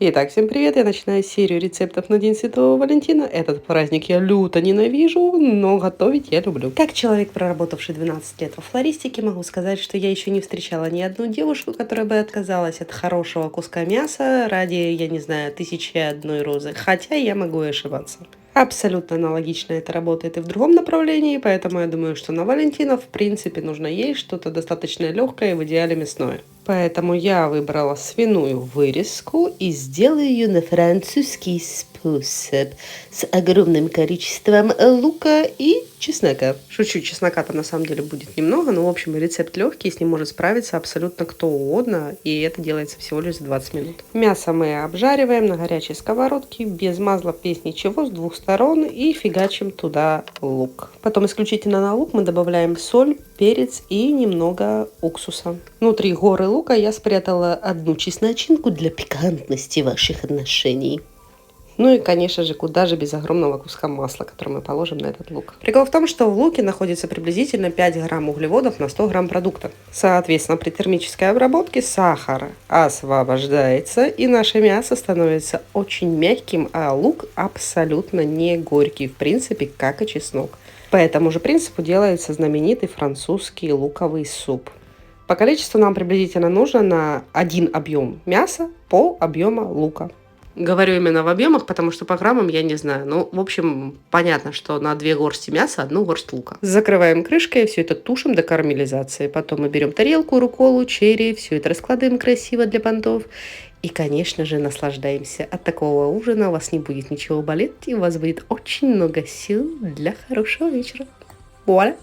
Итак, всем привет! Я начинаю серию рецептов на День Святого Валентина. Этот праздник я люто ненавижу, но готовить я люблю. Как человек, проработавший 12 лет во флористике, могу сказать, что я еще не встречала ни одну девушку, которая бы отказалась от хорошего куска мяса ради, я не знаю, 1001 розы. Хотя я могу и ошибаться. Абсолютно аналогично это работает и в другом направлении, поэтому я думаю, что на Валентина в принципе нужно есть что-то достаточно легкое и в идеале мясное. Поэтому я выбрала свиную вырезку и сделаю ее на французский способ с огромным количеством лука и чеснока. Шучу, чеснока-то на самом деле будет немного, но в общем рецепт легкий, с ним может справиться абсолютно кто угодно, и это делается всего лишь за 20 минут. Мясо мы обжариваем на горячей сковородке, без масла, без ничего, с двух сторон, и фигачим туда лук. Потом исключительно на лук мы добавляем соль, перец и немного уксуса. Внутри горы лука я спрятала одну чесночинку для пикантности ваших отношений. Ну и, конечно же, куда же без огромного куска масла, который мы положим на этот лук. Прикол в том, что в луке находится приблизительно 5 грамм углеводов на 100 грамм продукта. Соответственно, при термической обработке сахар освобождается, и наше мясо становится очень мягким, а лук абсолютно не горький, в принципе, как и чеснок. По этому же принципу делается знаменитый французский луковый суп. По количеству нам приблизительно нужно на один объем мяса пол объема лука. Говорю именно в объемах, потому что по граммам я не знаю. Ну, в общем, понятно, что на 2 горсти мяса 1 горсть лука. Закрываем крышкой, все это тушим до карамелизации. Потом мы берем тарелку, рукколу, черри, все это раскладываем красиво для понтов. И, конечно же, наслаждаемся. От такого ужина у вас не будет ничего болеть, и у вас будет очень много сил для хорошего вечера. Вуаля!